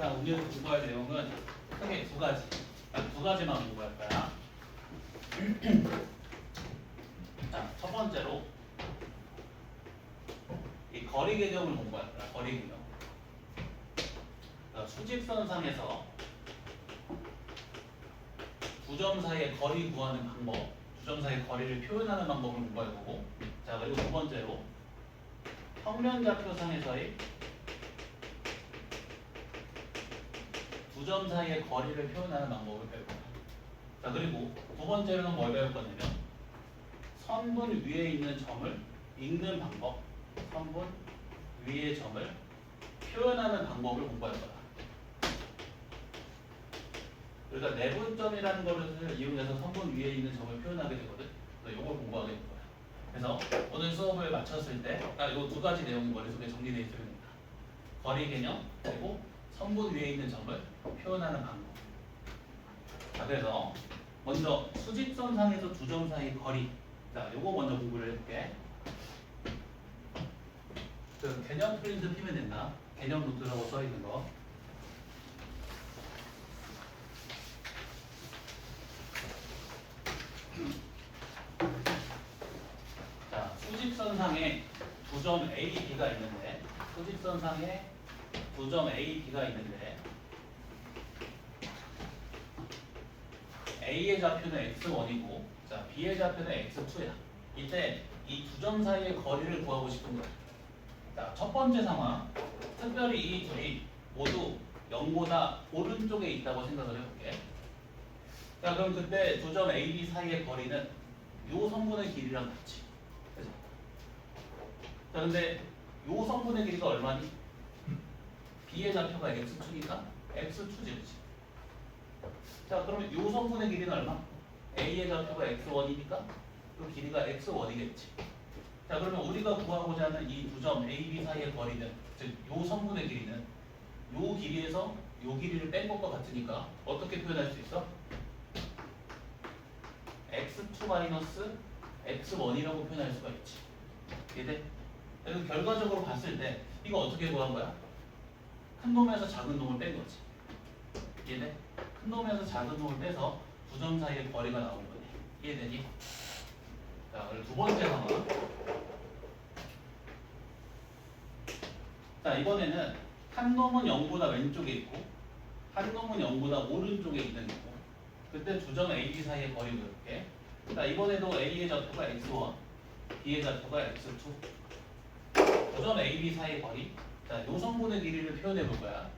자, 오늘 공부할 내용은 크게 두 가지. 두 가지만 공부할 거야. 자, 첫 번째로 이 거리 개념을 공부할 거야. 거리 개념. 수직선상에서 두 점 사이의 거리 구하는 방법, 두 점 사이의 거리를 표현하는 방법을 공부할 거고, 자, 그리고 두 번째로 평면좌표상에서의 두 점 사이의 거리를 표현하는 방법을 배울 거야. 자, 그리고 두 번째로는 뭘 배울 거냐면 선분 위에 있는 점을 읽는 방법, 선분 위의 점을 표현하는 방법을 공부할 거야. 그러니까 내분점이라는 것을 이용해서 선분 위에 있는 점을 표현하게 되거든. 그래서 이걸 공부하게 될 거야. 그래서 오늘 수업을 마쳤을 때, 이 두 가지 내용이 머릿속에 정리되어 있어야 됩니다. 거리 개념, 그리고 선분 위에 있는 점을 표현하는 방법. 자, 그래서 먼저 수직선상에서 두 점 사이 거리. 자, 요거 먼저 공부를 해볼게. 그 개념 프린트 피면 된다. 개념 노트라고 써 있는 거. 자, 수직선상에 두 점 A, B가 있는데, 수직선상에 두 점 A, B가 있는데, A의 좌표는 x1이고, 자, B의 좌표는 x2야. 이때 이 두 점 사이의 거리를 구하고 싶은 거야. 자, 첫 번째 상황, 특별히 이 둘이 모두 0보다 오른쪽에 있다고 생각을 해볼게. 자, 그럼 그때 두 점 A, B 사이의 거리는 요 선분의 길이랑 같이. 그죠? 자, 근데 요 선분의 길이가 얼마니? B의 좌표가 x2니까 x2지, 그치? 자, 그러면 요 성분의 길이는 얼마? A의 좌표가 x1이니까 그 길이가 x1이겠지. 자, 그러면 우리가 구하고자 하는 이 두 점 A, B 사이의 거리는, 즉 요 성분의 길이는 요 길이에서 요 길이를 뺀 것과 같으니까 어떻게 표현할 수 있어? x2 x1이라고 표현할 수가 있지. 이해돼? 그래서 결과적으로 봤을 때 이거 어떻게 구한 거야? 큰 놈에서 작은 놈을 뺀 거지. 이해돼? 큰 놈에서 작은 놈을 빼서 두 점 사이의 거리가 나온 거네. 이해되니? 자, 그리고 두 번째 상황. 자, 이번에는 한 놈은 0보다 왼쪽에 있고 한 놈은 0보다 오른쪽에 있는 거고, 그때 두 점 A, B 사이의 거리를 이렇게. 자, 이번에도 A의 좌표가 x1, B의 좌표가 x2. 두 점 A, B 사이의 거리. 자, 요 성분의 길이를 표현해 볼 거야.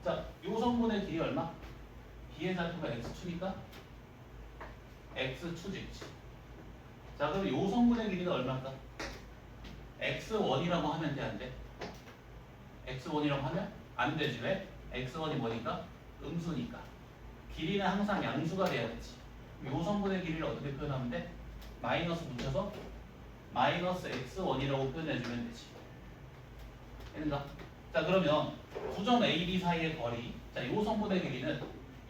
자, 요 성분의 길이 얼마? B의 좌표가 x2니까 x2지. 자, 그럼 요 성분의 길이가 얼마일까? x1이라고 하면 돼, 안 돼? x1이라고 하면 안 되지. 왜? x1이 뭐니까? 음수니까. 길이는 항상 양수가 돼야 되지. 요 성분의 길이를 어떻게 표현하면 돼? 마이너스 붙여서 마이너스 x1이라고 표현해주면 되지. 됐는가? 자, 그러면 두 점 A, B 사이의 거리. 자, 요 성분의 길이는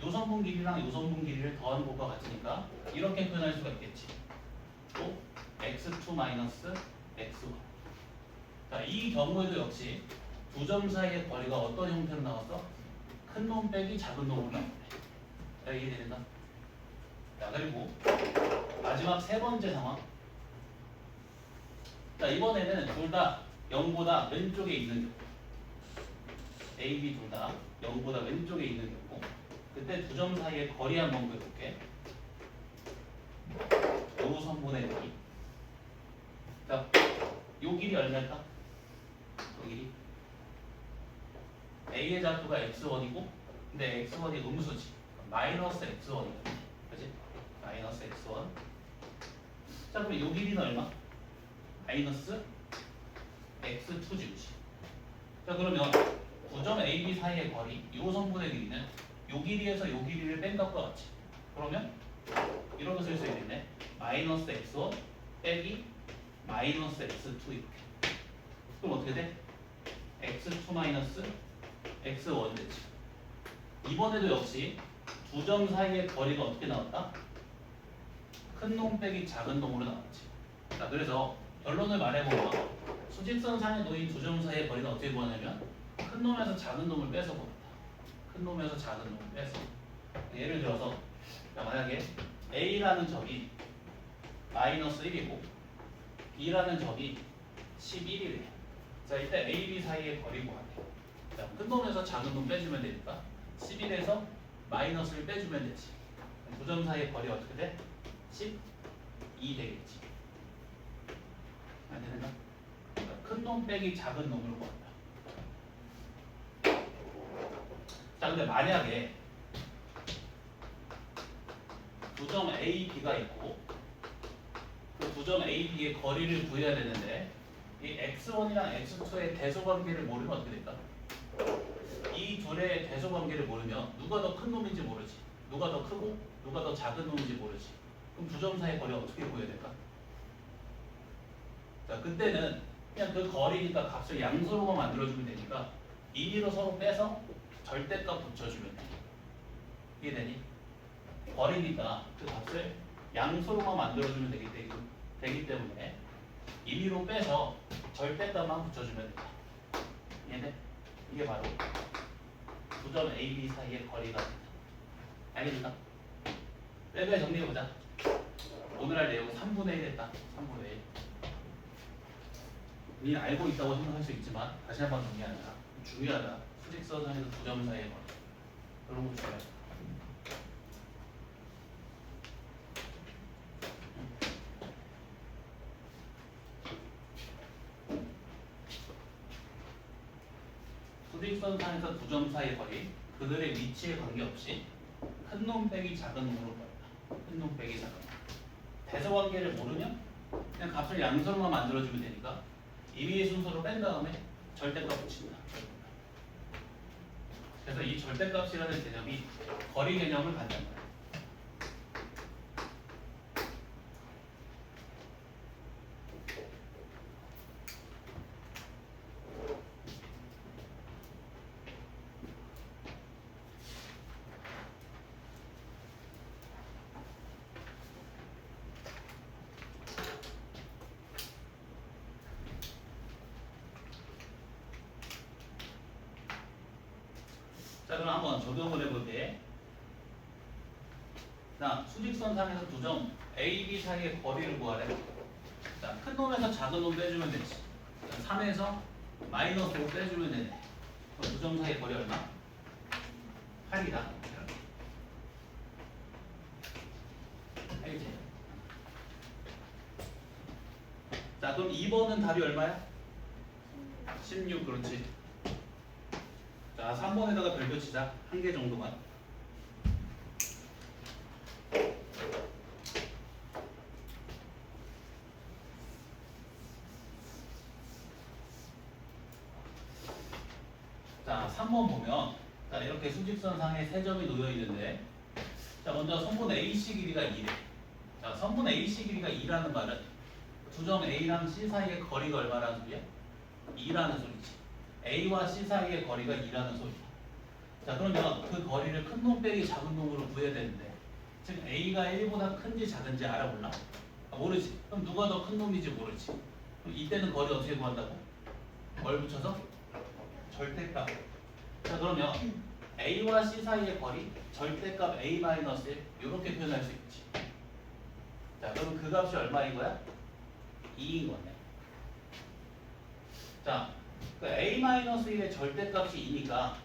요 성분 길이랑 요 성분 길이를 더한 것과 같으니까 이렇게 표현할 수가 있겠지. 또 x2 마이너스 x1. 자, 이 경우에도 역시 두 점 사이의 거리가 어떤 형태로 나왔어? 큰 놈 빼기 작은 놈으로 나오네. 자, 이해되는가? 자, 그리고 마지막 세 번째 상황. 자, 이번에는 둘 다 0보다 왼쪽에 있는 경우. A, B 둘 다 0보다 왼쪽에 있는 경우. 그때 두 점 사이의 거리 한번 그려볼게. 요 선분의 길이. 자, 요 길이 얼마일까? 요 길이. A의 좌표가 x1이고, 근데 x1이 음수지. 마이너스 x1이거든. 그치? 마이너스 x1. 자, 그럼 요 길이는 얼마? 마이너스 x2지, 그치? 자, 그러면 두 점 A, B 사이의 거리, 요 성분의 길이는 요 길이에서 요 길이를 뺀 것과 같이. 그러면 이렇게 쓸 수 있겠네. 마이너스 x1 빼기 마이너스 x2 이렇게. 그럼 어떻게 돼? x2 마이너스 x1 되지. 이번에도 역시 두 점 사이의 거리가 어떻게 나왔다? 큰 놈 빼기 작은 놈으로 나왔지. 자, 그래서 결론을 말해보면 수직선상에 놓인 두 점 사이의 거리는 어떻게 구하냐면 큰 놈에서 작은 놈을 빼서 보겠다. 큰 놈에서 작은 놈을 빼서. 예를 들어서 자, 만약에 A라는 적이 마이너스 1이고 B라는 적이 11이래. 자, 이때 A, B 사이의 거리 구하래. 자, 큰 놈에서 작은 놈 빼주면 되니까 11에서 마이너스를 빼주면 되지. 두 점 사이의 거리 어떻게 돼? 12 되겠지. 안 되는가? 그러니까 큰 놈 빼기 작은 놈으로 구한다. 자, 근데 만약에 두 점 A, B가 있고 그 두 점 A, B의 거리를 구해야 되는데 이 X1이랑 X2의 대소관계를 모르면 어떻게 될까? 이 둘의 대소관계를 모르면 누가 더 큰 놈인지 모르지. 누가 더 크고 누가 더 작은 놈인지 모르지. 그럼 두 점 사이의 거리 어떻게 구해야 될까? 자, 그때는 그냥 그 거리니까 값을 양수로만 만들어주면 되니까 1, 2로 서로 빼서 절대값 붙여주면 돼. 이해되니? 거리니까 그 값을 양수로만 만들어주면 되기 때문에 1, 2로 빼서 절대값만 붙여주면 된다. 이해돼? 이게 바로 두 점 A, B 사이의 거리가 된다. 알겠습니까? 빼빼 정리해보자. 오늘 할 내용은 3분의 1 했다. 3분의 1. 이 알고 있다고 생각할 수 있지만 다시 한번 정리하자. 중요하다. 수직선상에서 두 점 사이의 거리. 그런 거 중요하다. 수직선상에서 두 점 사이의 거리, 그들의 위치에 관계없이 큰 놈 빼기 작은 놈으로 보인다. 큰 놈 빼기 작은 놈. 대소관계를 모르면 그냥 값을 양수로만 만들어주면 되니까 임의의 순서로 뺀 다음에 절대값 붙인다. 그래서 이 절대값이라는 개념이 거리 개념을 갖는 거야. 자, 그럼 한번 적용을 해볼게. 자, 수직선상에서 두 점 A, B 사이의 거리를 구하래. 자, 큰 놈에서 작은 놈 빼주면 되지. 자, 3에서 마이너스 5 빼주면 되네. 두 점 사이의 거리 얼마? 8이다. 알겠지? 자, 그럼 2번은 답이 얼마야? 16, 그렇지. 자, 3번에다가 별표 치자. 한 개 정도만. 자, 3번 보면 자, 이렇게 수직선상에 세 점이 놓여 있는데 자, 먼저 선분 AC 길이가 2래. 자, 선분 AC 길이가 2라는 말은 두 점 A랑 C 사이의 거리가 얼마라는 소리야? 2라는 소리지. A와 C 사이의 거리가 2라는 소리야. 자, 그러면 그 거리를 큰 놈 빼기 작은 놈으로 구해야 되는데 지금 A가 1보다 큰지 작은지 알아볼라? 모르지. 그럼 누가 더 큰 놈인지 모르지. 그럼 이때는 거리 어떻게 구한다고? 뭘 붙여서? 절대값. 자, 그러면 A와 C 사이의 거리 절대값 A-1 이렇게 표현할 수 있지. 자, 그럼 그 값이 얼마인 거야? 2인 거네. 자, 그 A-1의 절대값이 2니까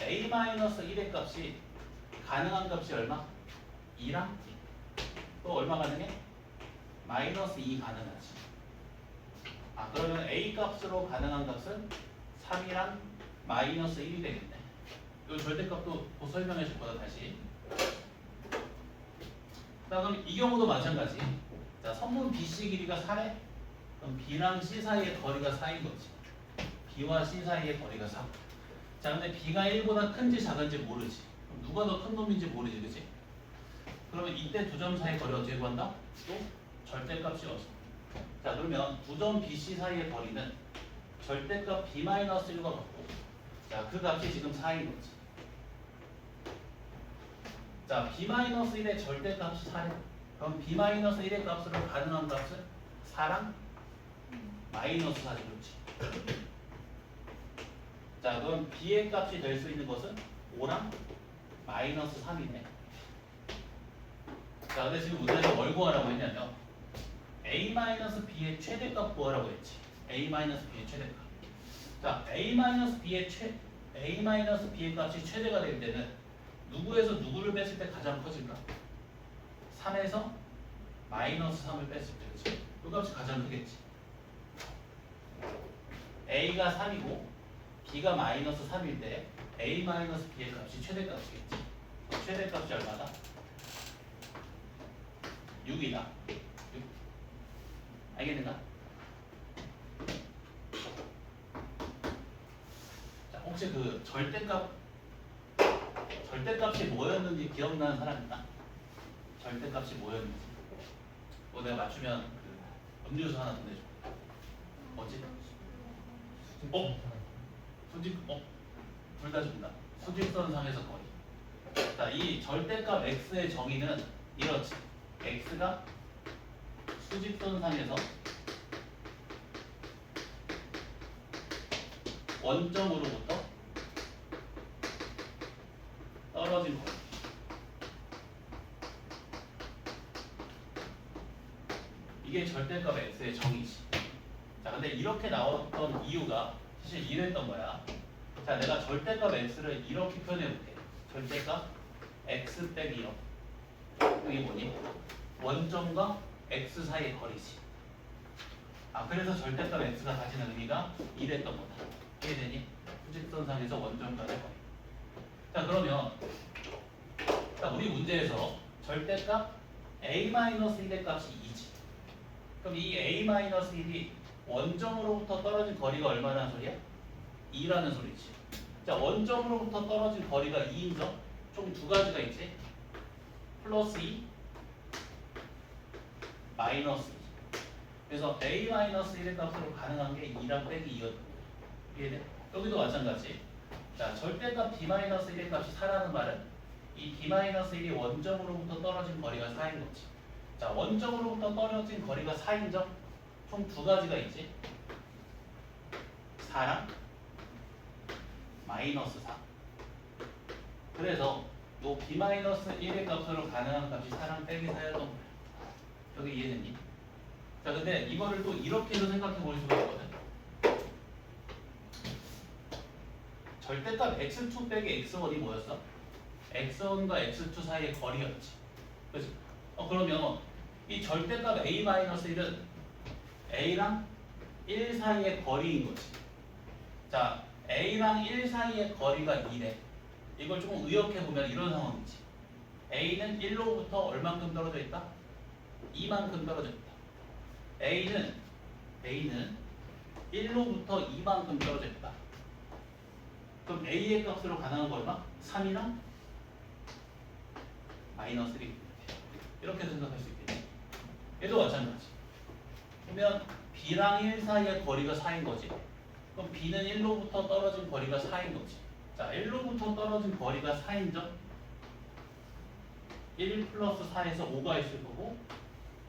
A-1의 값이 가능한 값이 얼마? 2랑 또 얼마 가능해? 마이너스 2 가능하지. 아, 그러면 A 값으로 가능한 값은 3이랑 마이너스 1이 되겠네. 이 절대값도 곧 설명해 줄 거다 다시. 자, 그럼 이 경우도 마찬가지. 자, 선분 BC 길이가 4래? 그럼 B랑 C 사이의 거리가 4인 거지. B와 C 사이의 거리가 4. 자, 근데 B가 1보다 큰지 작은지 모르지. 그럼 누가 더 큰 놈인지 모르지, 그치? 그러면 이때 두 점 사이의 거리 어떻게 구한다? 또 절대값 씌워서. 자, 그러면 두 점 BC 사이의 거리는 절대값 B-1과 같고 자, 그 값이 지금 4인 거지. 자, B-1의 절대값이 4래. 그럼 B-1의 값으로 가능한 값은 4랑 마이너스 4지, 그렇지. 자, 그럼 b의 값이 될 수 있는 것은 5랑 마이너스 3이네. 자, 근데 지금 문제에서 뭘 구하라고 했냐면 a-b의 최대값 구하라고 했지. a-b의 최대값. 자, a-b의 값이 최대가 될 때는 누구에서 누구를 뺐을 때 가장 커질까? 3에서 마이너스 3을 뺐을 때, 그렇지? 그 값이 가장 크겠지. a가 3이고 b가 마이너스 3일 때 a-b의 값이 최대값이겠지. 최대값이 얼마다? 6이다. 6. 알겠는가? 자, 혹시 그 절대값이 뭐였는지 기억나는 사람 있나? 절대값이 뭐였는지. 뭐 내가 맞추면 그 음료수 하나 보내줘. 뭐지? 둘 다 준다. 수직선상에서 거리. 자, 이 절대값 x의 정의는 이렇지. x가 수직선상에서 원점으로부터 떨어진 거리. 이게 절대값 x의 정의지. 자, 근데 이렇게 나왔던 이유가 사실 이랬던 거야. 자, 내가 절대값 x를 이렇게 표현해볼게. 절대값 x 빼기 1. 이게 뭐니? 원점과 x 사이의 거리지. 아, 그래서 절대값 x가 가지는 의미가 이랬던 거다. 이해되니? 수직선상에서 원점까지 거리. 자, 그러면 자, 우리 문제에서 절대값 a-1의 값이 2지. 그럼 이 a-1이 원점으로부터 떨어진 거리가 얼마나 소리야? 2라는 소리지. 자, 원점으로부터 떨어진 거리가 2인 점, 총 두 가지가 있지. 플러스 2, 마이너스 2. 그래서 a-1의 값으로 가능한 게 2랑 빼기 2였던 거야. 이해돼? 여기도 마찬가지. 자, 절대값 b-1의 값이 4라는 말은 이 b-1이 원점으로부터 떨어진 거리가 4인 거지. 자, 원점으로부터 떨어진 거리가 4인 점, 총 두 가지가 있지. 4랑 마이너스 4. 그래서 요 b-1의 값으로 가능한 값이 4랑 빼기 4였던 거야. 여기 이해됐니? 자, 근데 이거를 또 이렇게도 생각해 볼 수가 있거든. 절대값 x2 빼기 x1이 뭐였어? x1과 x2 사이의 거리였지. 그렇지? 그러면 이 절대값 a-1은 a랑 1 사이의 거리인 거지. 자, a랑 1 사이의 거리가 2래. 이걸 조금 의역해보면 이런 상황이지. a는 1로부터 얼만큼 떨어져 있다? 2만큼 떨어져 있다. a는 1로부터 2만큼 떨어져 있다. 그럼 a의 값으로 가능한 거 얼마? 3이랑 마이너스 1. 이렇게 생각할 수 있겠지. 얘도 마찬가지. 그러면 b랑 1 사이의 거리가 4인 거지. 그럼 b는 1로부터 떨어진 거리가 4인 거지. 자, 1로부터 떨어진 거리가 4인 점, 1 플러스 4에서 5가 있을 거고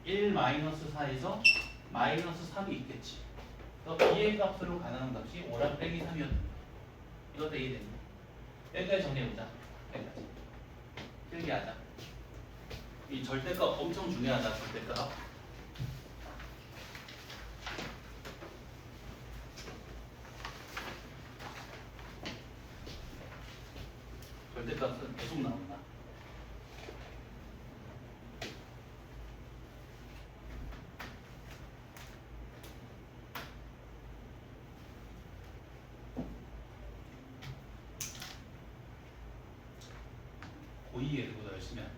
1 마이너스 4에서 마이너스 3이 있겠지. 그래서 b의 값으로 가능한 값이 5랑 빼기 3이었던 거야. 이것도 이해됩니다. 여기까지 정리해보자. 여기까지. 길게 하자. 이 절대값 엄청 중요하다. 절대값. 절대값은 계속 나온다. 고2 애들보다 열심히 하네.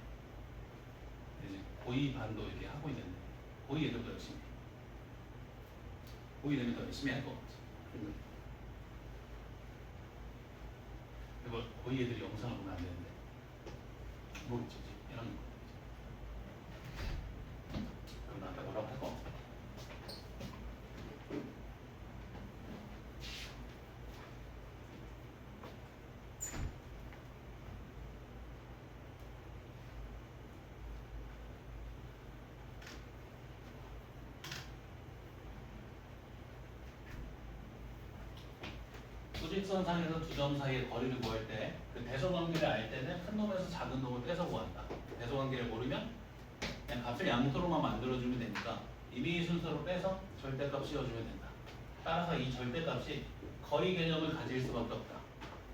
이제 고2 반도 이렇게 하고 있는데 고2 애들보다 열심히 해. 고2 애들보다 더 열심히 할 것 같지. 이거 고2 애들이 영상을 보면 안 되는데 모르겠지. 이런 거. 그럼 나한테 뭐라고 할 거 같아. 직선상에서 두 점 사이의 거리를 구할 때 그 대소관계를 알 때는 큰 놈에서 작은 놈을 빼서 구한다. 대소관계를 모르면 그냥 값을 양수로만 만들어주면 되니까 임의 순서로 빼서 절대값 씌워주면 된다. 따라서 이 절대값이 거리 개념을 가질 수밖에 없다.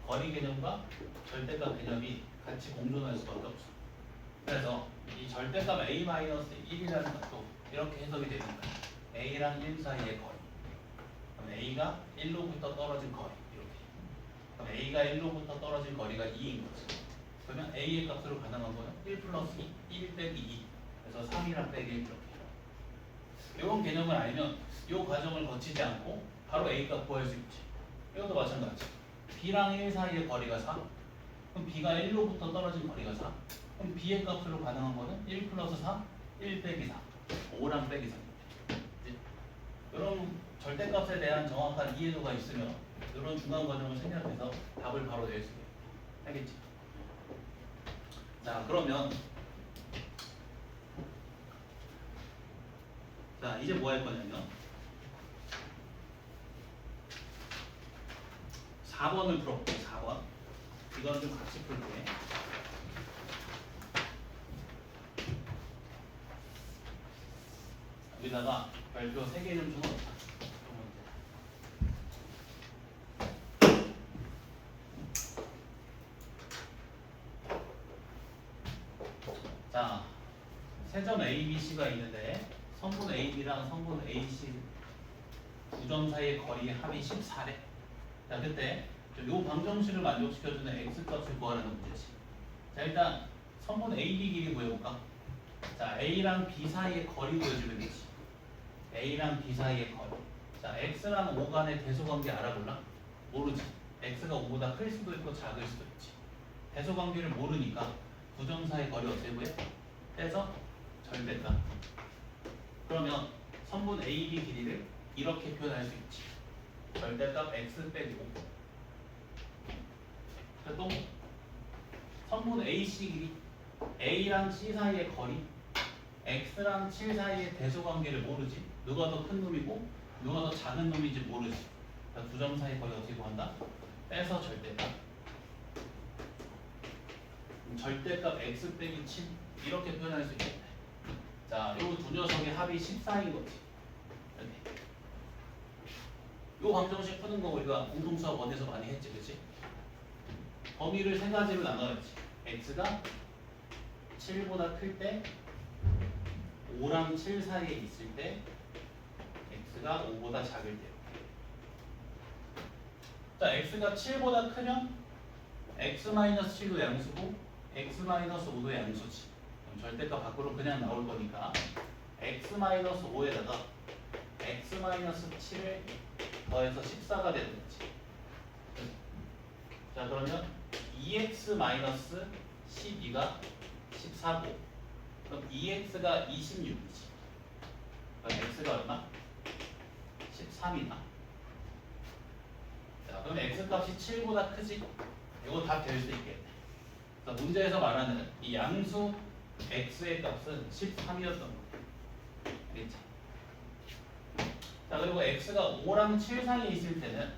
거리 개념과 절대값 개념이 같이 공존할 수밖에 없어. 그래서 이 절대값 a-1이라는 것도 이렇게 해석이 되는 거야. a랑 1 사이의 거리. 그럼 a가 1로부터 떨어진 거리. 이렇게. 그럼 a가 1로부터 떨어진 거리가 2인 거지. 그러면 a의 값으로 가능한 거는 1 플러스 2, 1 빼기 2. 그래서 3이랑 빼기 1 이렇게. 이런 개념을 알면 이 과정을 거치지 않고 바로 a 값 구할 수 있지. 이것도 마찬가지. b랑 1 사이의 거리가 4. 그럼 b가 1로부터 떨어진 거리가 4. 그럼 b의 값으로 가능한 거는 1 플러스 4, 1 빼기 4. 5랑 빼기 3. 이런 절대값에 대한 정확한 이해도가 있으면 이런 중간 과정을 생략해서 답을 바로 낼 수 있게. 알겠지? 자, 그러면 자, 이제 뭐 할 거냐면 4번을 풀어볼게. 4번. 이거는 좀 같이 풀게. 여기다가 별표 3개 좀 적어놓자. 자, 세점 ABC가 있는데 성분 AB랑 성분 AC 두 점 사이의 거리의 합이 14래. 자, 그때 요 방정식을 만족시켜주는 x값을 구하라는 문제지. 자, 일단 성분 AB 길이 구해볼까? 자, A랑 B 사이의 거리 구해주면 되지. A랑 B 사이의 거리. 자, X랑 O 간의 대소관계 알아볼라? 모르지. X가 O보다 클 수도 있고 작을 수도 있지. 대소관계를 모르니까 두 점 사이의 거리 어떻게 구해? 빼서 절대값. 그러면 성분 AB 길이를 이렇게 표현할 수 있지. 절대값 X 빼기 5. 또 성분 AC 길이 A랑 C 사이의 거리 X랑 7 사이의 대소관계를 모르지. 누가 더 큰 놈이고 누가 더 작은 놈인지 모르지. 두 점 사이 거리 어떻게 구한다? 빼서 절대값. 절대값 x 빼기 7 이렇게 표현할 수 있겠네. 자, 요 두 녀석의 합이 14인 거지. 이렇게. 요 방정식 푸는 거 우리가 공통수학 원에서 많이 했지, 그렇지? 범위를 세 가지로 나눠야지. x가 7보다 클 때, 5랑 7 사이에 있을 때, x가 5보다 작을 때. 자, x가 7보다 크면 x-7도 양수고 x-5도 양수지. 그럼 절대값 밖으로 그냥 나올 거니까 x-5에다가 x-7을 더해서 14가 되는 거지. 자, 그러면 2x-12가 14고 그럼 2x가 26이지. 그럼 x가 얼마? 13이나. 자, 그럼 x값이 7보다 크지? 이거 다 될 수 있겠네. 그래서 문제에서 말하는 이 양수 x의 값은 13이었던 거예요. 알겠지? 자, 그리고 x가 5랑 7 사이에 있을 때는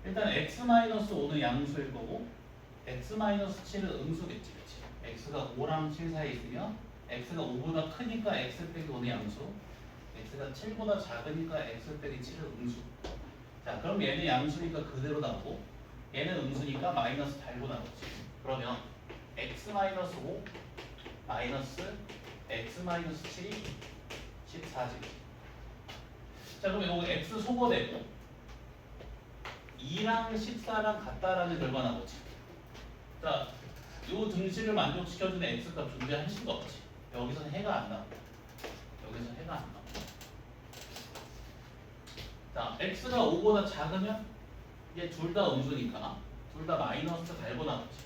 일단 x-5는 양수일 거고 x-7은 음수겠지. 그치? x가 5랑 7 사이에 있으면 x가 5보다 크니까 x 빼기 5는 양수, x가 7보다 작으니까 x 빼기 7은 음수. 자, 그럼 얘는 양수니까 그대로 나오고 얘는 음수니까 마이너스 달고 나오지. 그러면 x-5 마이너스 x-7이 14지. 자, 그럼 이거 x 소거되고 2랑 14랑 같다라는 결과 나오지. 자, 요 등식을 만족시켜주는 x값 존재할 수가 없지. 여기서는 해가 안 나와. 여기서는 해가 안 나와. 자, x가 5보다 작으면 이게 둘 다 음수니까 둘 다 마이너스 달고 나오지.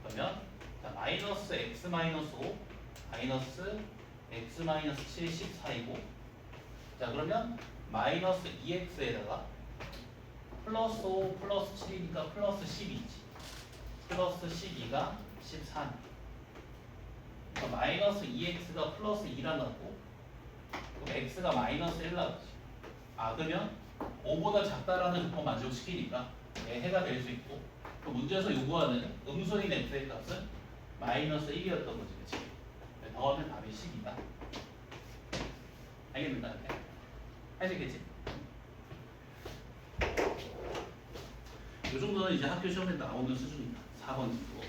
그러면 자, 마이너스 x-5 마이너스 x-7이 14이고 자, 그러면 마이너스 2x에다가 플러스 5 플러스 7이니까 플러스 12지. 플러스 12가 13. 그러니까 마이너스 2x가 플러스 2라 나고 그럼 x가 마이너스 1 나오지. 아, 그러면 5보다 작다라는 조건 만족시키니까 해가 될 수 있고 또 문제에서 요구하는 음수인 f의 값은 마이너스 1이었던 거지, 그치? 더하면 답이 10이다. 알겠는가? 하시겠지? 이 정도는 이제 학교 시험에 나오는 수준이다. 4번 정도.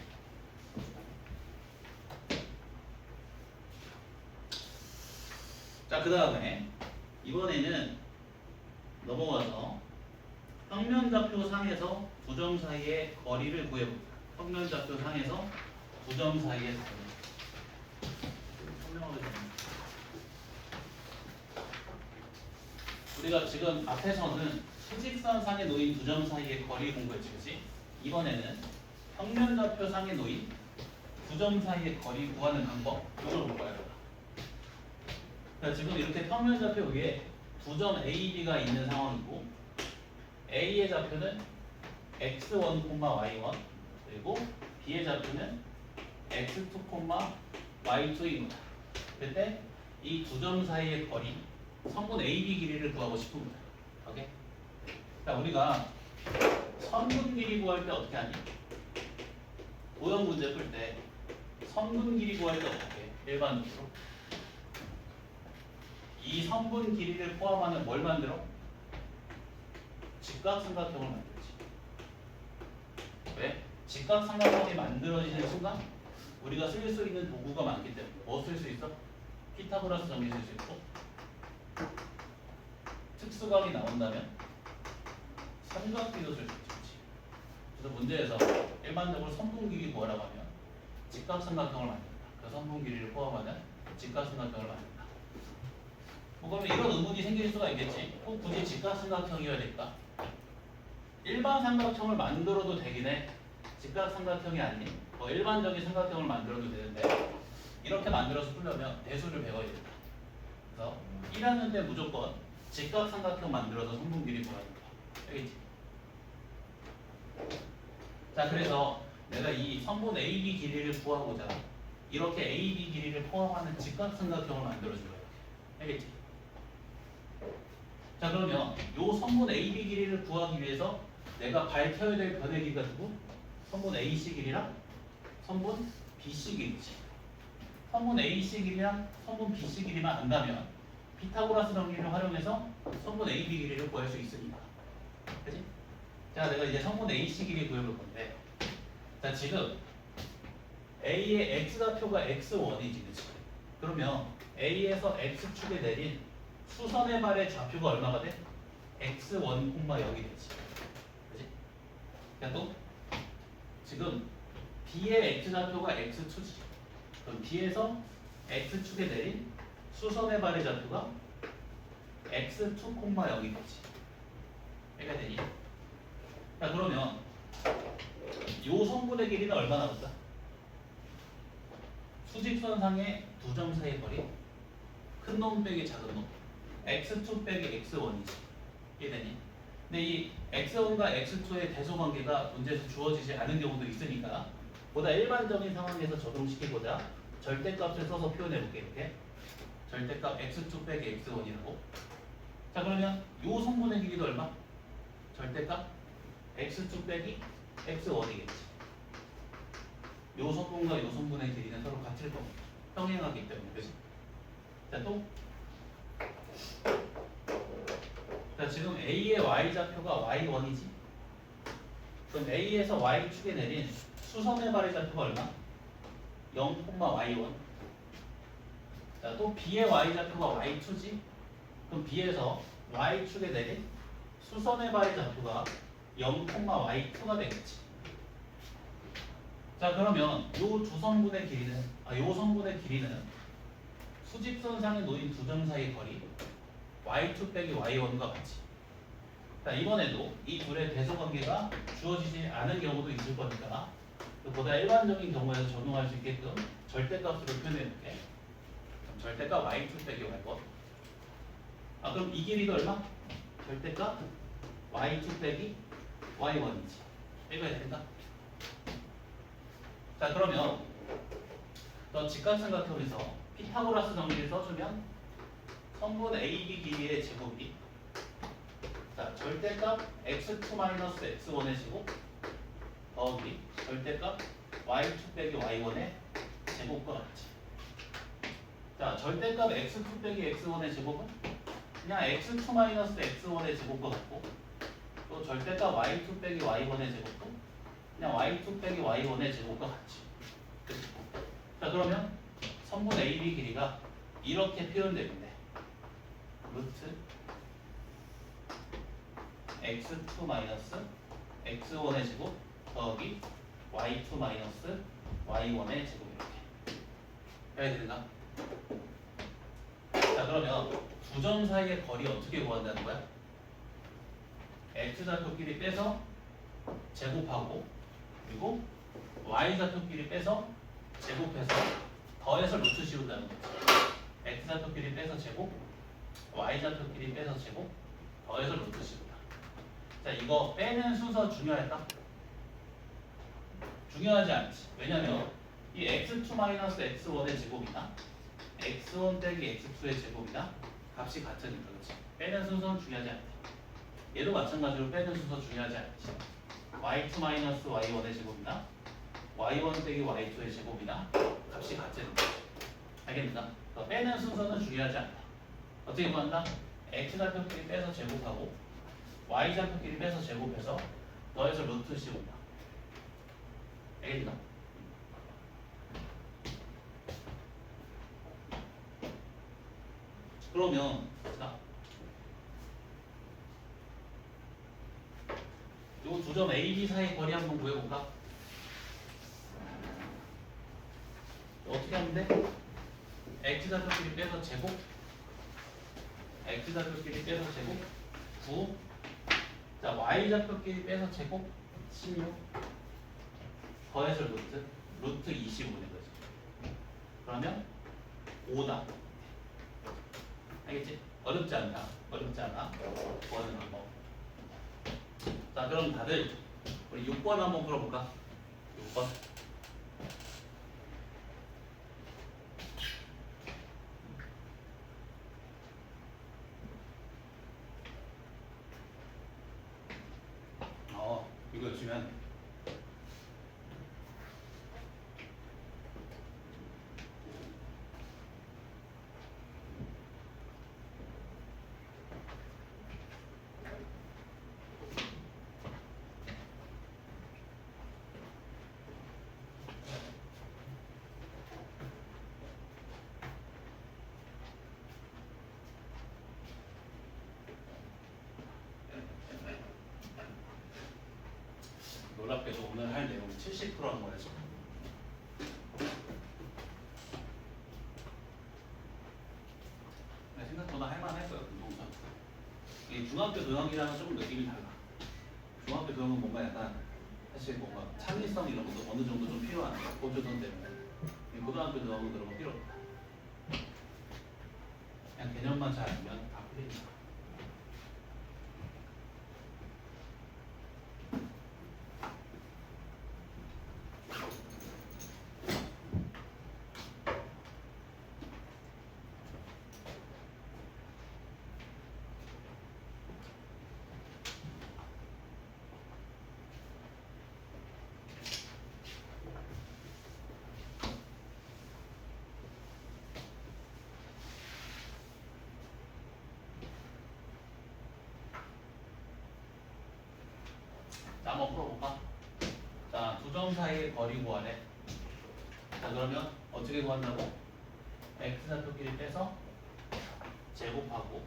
자, 그 다음에 이번에는 넘어가서 평면좌표 상에서 두 점 사이의 거리를 구해봅니다. 평면좌표 상에서 두 점 사이의 거리. 우리가 지금 앞에서는 수직선 상에 놓인 두 점 사이의 거리 공부했지, 그치? 이번에는 평면좌표 상에 놓인 두 점 사이의 거리 구하는 방법, 이걸 볼 거야. 그러니까 지금 이렇게 평면좌표 위에 두 점 A, B가 있는 상황이고 A의 좌표는 x1, y1 그리고 B의 좌표는 x2, y2입니다. 그때 이 두 점 사이의 거리 선분 AB 길이를 구하고 싶은 거야. 오케이? 자, 우리가 선분 길이 구할 때 어떻게 하니? 도형 문제 풀 때 선분 길이 구할 때 어떻게 해? 일반적으로 이 선분 길이를 포함하는 뭘 만들어? 직각삼각형을 만들지. 왜? 직각삼각형이 만들어지는 순간 우리가 쓸 수 있는 도구가 많기 때문에 뭐 쓸 수 있어? 피타고라스 정리 쓸 수 있고 특수각이 나온다면 삼각비도 쓸 수 있지. 그래서 문제에서 일반적으로 선분 길이 구하라고 하면 직각삼각형을 만든다. 그 선분 길이를 포함하는 직각삼각형을 만든다. 뭐 그러면 이런 의문이 생길 수가 있겠지. 꼭 굳이 직각삼각형이어야 될까? 일반 삼각형을 만들어도 되긴 해. 직각삼각형이 아닌 뭐 일반적인 삼각형을 만들어도 되는데 이렇게 만들어서 풀려면 대수를 배워야 된다. 그래서 1학년 때 무조건 직각삼각형 만들어서 선분 길이 구하는 거야. 알겠지? 자, 그래서 내가 이 선분 AB 길이를 구하고자 이렇게 AB 길이를 포함하는 직각삼각형을 만들어줄 거야. 알겠지? 자, 그러면 이 선분 AB 길이를 구하기 위해서 내가 밝혀야 될 변의 길이가 누구? 선분 AC 길이랑 선분 BC 길이지. 선분 AC 길이랑 선분 BC 길이만 안다면 피타고라스 정리를 활용해서 선분 AB 길이를 구할 수 있으니까. 그치? 자, 내가 이제 선분 AC 길이 구해볼 건데 자, 지금 A의 X좌표가 X1이지, 그치? 그러면 A에서 X축에 내린 수선의 발의 좌표가 얼마가 돼? X1, 0이 되지. 그치? 자, 또 지금 B의 X좌표가 X2지. 그럼 B에서 X축에 내린 수선의 발의 좌표가 X2, 0이 되지. 해가 되니? 자, 그러면 요 성분의 길이는 얼마나 나올까? 수직선상의 두 점 사이의 거리 큰 놈 빼기 작은 놈 x2 빼기 x1이지. 이해되니? 근데 이 x1과 x2의 대소관계가 문제에서 주어지지 않은 경우도 있으니까 보다 일반적인 상황에서 적용시키고자 절대값을 써서 표현해볼게. 이렇게 절대값 x2 빼기 x1이라고. 자, 그러면 요 성분의 길이도 얼마? 절대값 x2 빼기 x1이겠지. 요 성분과 요 성분의 길이는 서로 같을 겁니다. 평행하기 때문에. 그치? 자, 또 자, 지금 A의 Y좌표가 Y1이지. 그럼 A에서 Y축에 내린 수선의 발의 좌표가 얼마? 0, Y1. 자, 또 B의 Y좌표가 Y2지. 그럼 B에서 Y축에 내린 수선의 발의 좌표가 0, Y2가 되겠지. 자, 그러면 요 두 성분의 길이는 요 성분의 길이는 수직선상에 놓인 두 점 사이의 거리 y2 빼기 y1과 같이. 자, 이번에도 이 둘의 대소관계가 주어지지 않은 경우도 있을 거니까 보다 일반적인 경우에서 적용할 수 있게끔 절대값으로 표현해볼게. 그럼 절대값 y2 빼기 y1. 그럼 이 길이가 얼마? 절대값 y2 빼기 y1이지. 읽어야 된다. 자, 그러면 너 직각삼각형에서 피타고라스 정리를 써주면 선분 AB 길이의 제곱이 자, 절대값 x2 마이너스 x1의 제곱 더하기 절대값 y2 빼기 y1의 제곱과 같이. 자, 절대값 x2 빼기 x1의 제곱은 그냥 x2 마이너스 x1의 제곱과 같고, 또 절대값 y2 빼기 y1의 제곱도 그냥 y2 빼기 y1의 제곱과 같이. 자, 그러면 선분 AB 길이가 이렇게 표현되는데 루트 x2 마이너스 x1의 제곱 더하기 y2 마이너스 y1의 제곱 이렇게 해야 되나? 자, 그러면 두 점 사이의 거리 어떻게 구한다는 거야? x좌표끼리 빼서 제곱하고, 그리고 y좌표끼리 빼서 제곱해서 더해서 루트 씌운다는 거지. x좌표끼리 빼서 제곱, y좌표끼리 빼서 제곱, 더해서 루트 씌운다. 자, 이거 빼는 순서 중요할까? 중요하지 않지. 왜냐면 이 x2-x1의 제곱이나 x1 빼기 x2의 제곱이나 값이 같으니까. 그렇지. 빼는 순서는 중요하지 않다. 얘도 마찬가지로 빼는 순서 중요하지 않지. y2-y1의 제곱이나 y1 빼기 y2의 제곱이나 값이 같으니까. 알겠습니까? 빼는 순서는 중요하지 않다. 어떻게 구한다? x좌표끼리 빼서 제곱하고 y좌표끼리 빼서 제곱해서 더해서 루트 씌운다. 알겠나? 그러면 자, 요 두 점 A, B 사이 거리 한번 구해볼까? 어떻게 하면 돼? x좌표끼리 빼서 제곱, x좌표끼리 빼서 제곱 9. 자, y좌표끼리 빼서 제곱 16 더해서 루트 25는 거지. 그러면 5다. 알겠지? 어렵지 않다. 어렵지 않아. 9번은 한번. 자, 그럼 다들 우리 6번 한번 풀어볼까? 6번. 이거 주면 놀랍게도 오늘 할 내용 70%한 거야 지금. 생각보다 할만할 거야 운동선. 이 중학교 도형이랑은 조금 느낌이 달라. 중학교 도형은 뭔가 약간 사실 뭔가 창의성 이런 것도 어느 정도 좀 필요한 고조선 때문에. 이 고등학교 도형은 그런 거 필요 없다. 그냥 개념만 잘 알면 다 풀린다. 자, 한번 풀어볼까? 자, 두 점 사이의 거리 구하래. 자, 그러면 어떻게 구한다고? x좌표끼리 빼서 제곱하고,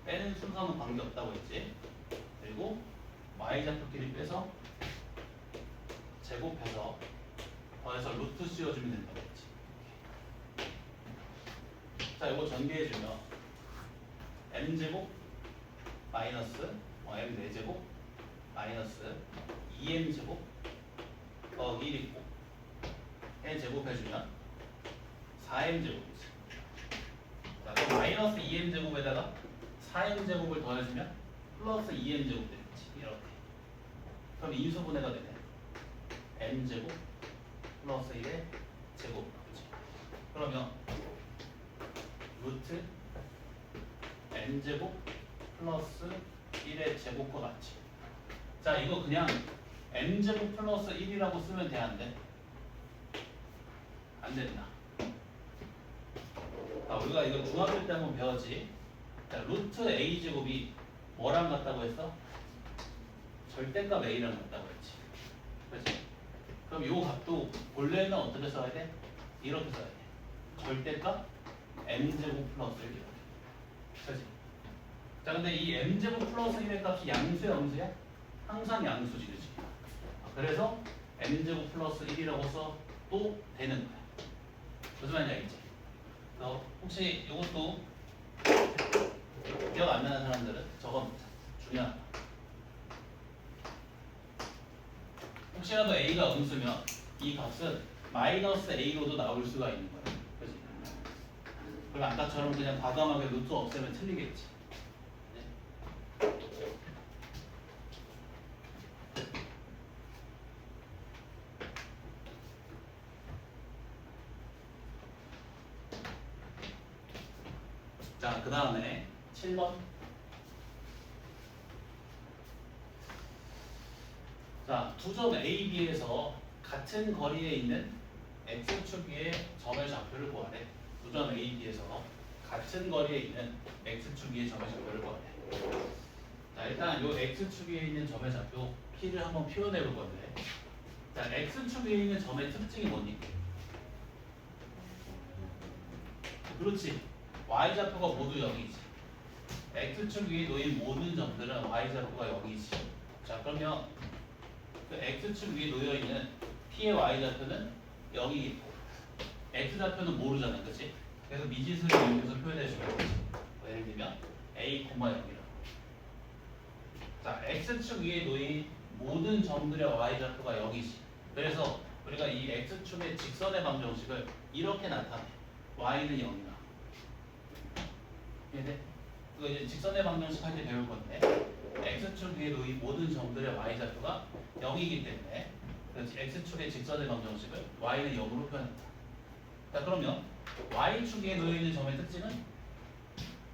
빼는 순서는 관계없다고 했지. 그리고 y좌표끼리 빼서 제곱해서 더해서 루트 씌워주면 된다고 했지. 자, 이거 전개해주면 m제곱 마이너스 m 4제곱 마이너스 2m제곱 더하기 1 있고, n 제곱해주면 4m제곱이지. 자, 그럼 마이너스 2m제곱에다가 4m제곱을 더해주면 플러스 2m제곱 되겠지. 이렇게. 그럼 인수분해가 되네. m제곱 플러스 1의 제곱. 그렇지. 그러면 루트 n제곱 플러스 1의 제곱과 같이. 자, 이거 그냥 n제곱 플러스 1이라고 쓰면 돼, 안 돼? 안 된다. 아, 우리가 이거 중학교 때 한번 배웠지. 자, 루트 a제곱이 뭐랑 같다고 했어? 절대값 a랑 같다고 했지. 그렇지? 그럼 이 값도 본래는 어떻게 써야 돼? 이렇게 써야 돼. 절대값 m제곱 플러스 1 이렇게. 그렇지? 자, 근데 이 m제곱 플러스 1의 값이 양수야, 음수야? 항상 양수지, 그렇지? 그래서 m제곱 플러스 1이라고 써도 되는 거야. 무슨 말인지 알겠지? 혹시 이것도 기억 안 나는 사람들은 저거 중요하다. 혹시라도 a가 음수면 이 값은 마이너스 a로도 나올 수가 있는 거야. 그렇지? 그럼 아까처럼 그냥 과감하게 루트 없애면 틀리겠지. 네? 자, 그 다음에 7번. 자, 두 점 A, B에서 같은 거리에 있는 X축 위의 점의 좌표를 구하래. 두 점 A, B에서 같은 거리에 있는 X축 위의 점의 좌표를 구하래. 자, 일단 이 X축 위에 있는 점의 좌표 P를 한번 표현해 볼 건데, 자, X축 위에 있는 점의 특징이 뭐니? 그렇지. Y좌표가 모두 0이지. X축 위에 놓인 모든 점들은 Y좌표가 0이지. 자, 그러면 그 X축 위에 놓여있는 P의 Y좌표는 0이고 X좌표는 모르잖아, 그치? 그래서 미지수를 이용해서 표현해주는 거지. 예를 들면 A, 0이라고. 자, X축 위에 놓인 모든 점들의 Y좌표가 0이지. 그래서 우리가 이 X축의 직선의 방정식을 이렇게 나타내. Y는 0이다. 이해돼? 그거 이제 직선의 방정식 할 때 배울 건데, X축 위에 놓인 모든 점들의 Y좌표가 0이기 때문에, 그렇지? X축의 직선의 방정식을 Y는 0으로 표현한다. 자, 그러면 Y축 위에 놓여있는 점의 특징은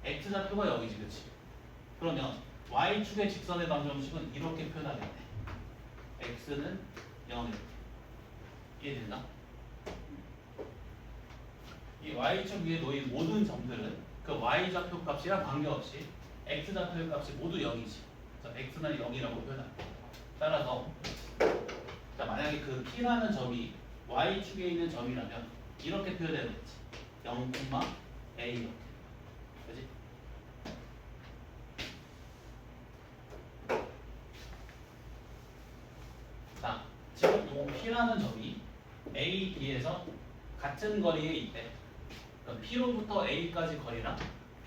X좌표가 0이지, 그렇지? 그러면 Y축의 직선의 방정식은 이렇게 표현하겠네. X는 0 이렇게. 이해됐나? 이 Y축 위에 놓인 모든 점들은 그 Y좌표 값이랑 관계없이 X좌표의 값이 모두 0이지. 그래서 X는 0이라고 표현합니다. 따라서 자, 만약에 그 P라는 점이 Y축에 있는 점이라면 이렇게 표현해야겠지. 0, A 이렇게. 그지? 자, 지금 이 P라는 점이 A, B에서 같은 거리에 있대. 그럼 P로부터 A까지 거리랑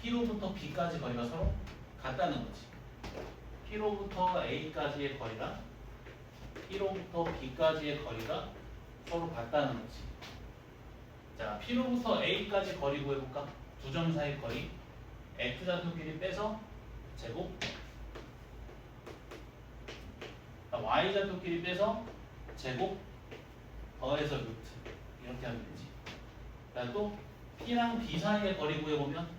P로부터 B까지 거리가 서로 같다는 거지. P로부터 A까지의 거리랑 P로부터 B까지의 거리가 서로 같다는 거지. 자, P로부터 A까지 거리 구해볼까? 두 점 사이 거리 X좌표끼리 빼서 제곱, Y좌표끼리 빼서 제곱 더해서 루트 이렇게 하면 되지. 자, 또 P랑 B 사이의 거리 구해보면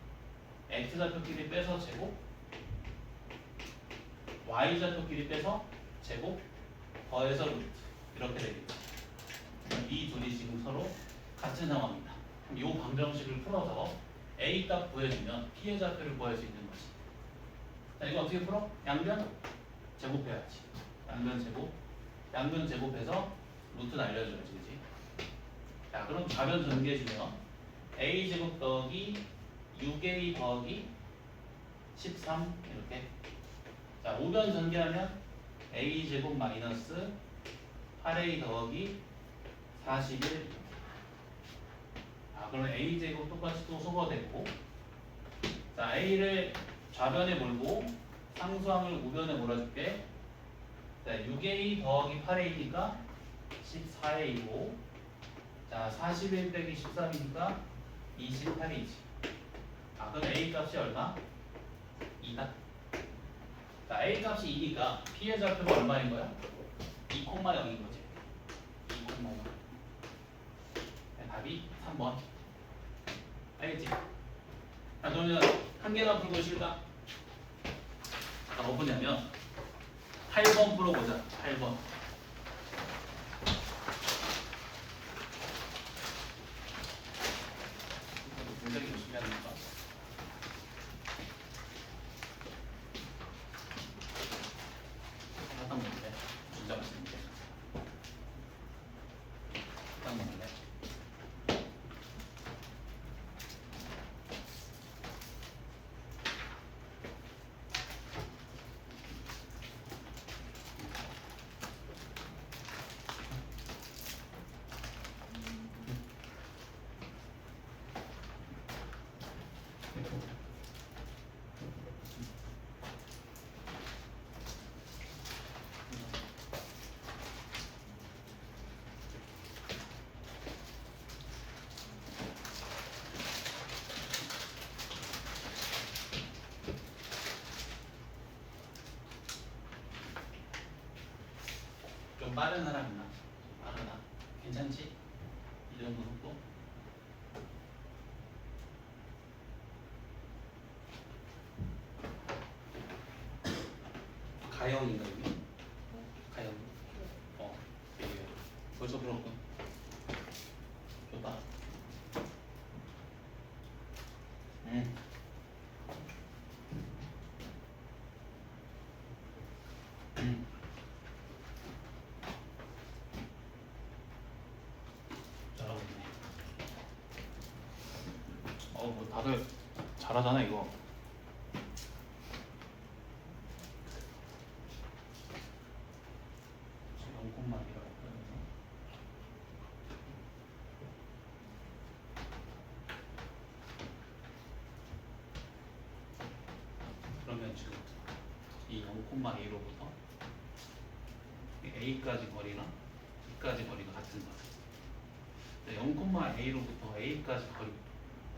X좌표끼리 빼서 제곱, Y좌표끼리 빼서 제곱 더해서 루트 이렇게 되겠지. 이 둘이 지금 서로 같은 상황입니다. 그럼 이 방정식을 풀어서 A 값 구해주면 P의 좌표를 구할 수 있는 거지. 자, 이거 어떻게 풀어? 양변 제곱해야지. 양변 제곱, 양변 제곱해서 루트는 알려줘야지, 그지? 자, 그럼 좌변 전개해주면 A 제곱 더하기 6A 더하기 13 이렇게. 자, 우변 전개하면 A 제곱 마이너스 8A 더하기 41. 그러면 A 제곱 똑같이 또 소거되고, 자, A를 좌변에 몰고 상수항을 우변에 몰아줄게. 자, 6A 더하기 8A니까 14A고, 자, 41 빼기 13이니까 28이지. 그럼 A 값이 얼마? 2다. 자, A 값이 2니까 P의 좌표가 얼마인 거야? 2,0인 거지. 2,0. 답이 3번. 알겠지? 자, 그러면 한 개만 풀고 쉴까? 뭐냐면 8번 풀어보자. 8번. 굉장히 열심히 하니까. 딱 먹는데 진짜 맛있는데. 딱 먹는데. 좀 빠른 사람 있나? 빠르다. 괜찮지? 이 정도 속도? 가영인가 여기? 가영. 되게 벌써 불었군. 좋다. 잘하고 있네. 뭐 다들 잘하잖아 이거. 영콤만이라고 그러면서. 그러면 지금 이 0,A로부터 A까지 거리랑 B까지 거리가 같은 거야. 0,A로부터 A까지 거리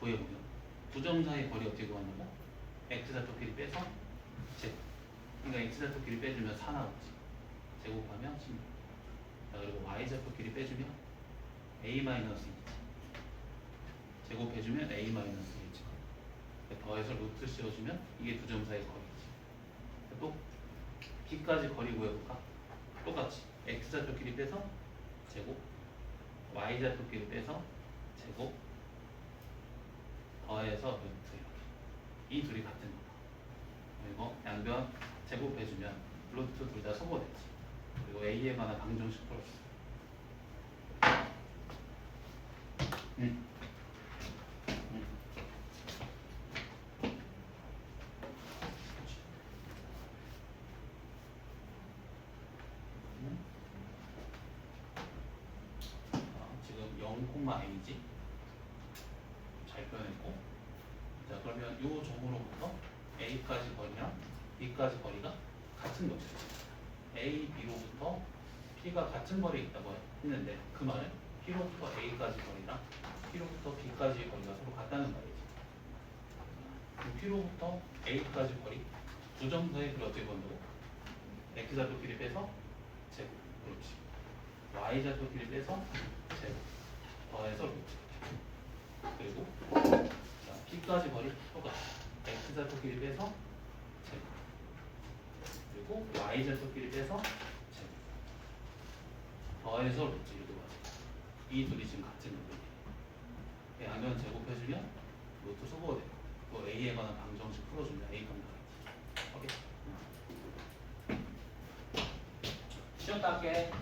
구해보면 두 점 사이 거리 어떻게 구하냐고? X좌표끼리 빼서 제곱. 그러니까 X좌표끼리 빼주면 4 나오지. 제곱하면 16. 자, 그리고 Y좌표끼리 빼주면 A-2지. 제곱해주면 A-1지. 더해서 루트 씌워주면 이게 두 점 사이 거리지. 또 B까지 거리 구해볼까? 똑같이 X좌표끼리 빼서 제곱, Y좌표끼리 빼서 제곱, 더해서 루트 이렇게. 이 둘이 같은 거다. 그리고 양변 제곱해주면 루트 둘 다 소거되지. 그리고 A에 관한 방정식 풀었어. 지금 0,A지. 잘 표현했고. 자, 그러면 이 점으로부터 A까지 거리랑 B까지 거리가 같은 거죠. A, B로부터 P가 같은 거리에 있다고 했는데 그 말은 P로부터 A까지 거리랑 P로부터 B까지 거리가 서로 같다는 말이지. 그럼 P로부터 A까지 거리 두 점 사이의 거리 어떻게 본다고? X좌표끼리 빼서 제곱. 그렇지. Y좌표끼리 빼서 제곱. 더해서 루트. 그리고 자, P까지 거리 똑같아. X좌표끼리 빼서 제곱. 그리고 Y좌표끼리 빼서 제곱. 더해서 루트 이렇게 가져. 이 둘이 지금 같은 거거든요. 양변 제곱해주면 루트 소거가 돼. 또 A에 관한 방정식 풀어주면 A 감당하지. 오케이. 쉬었다 할게.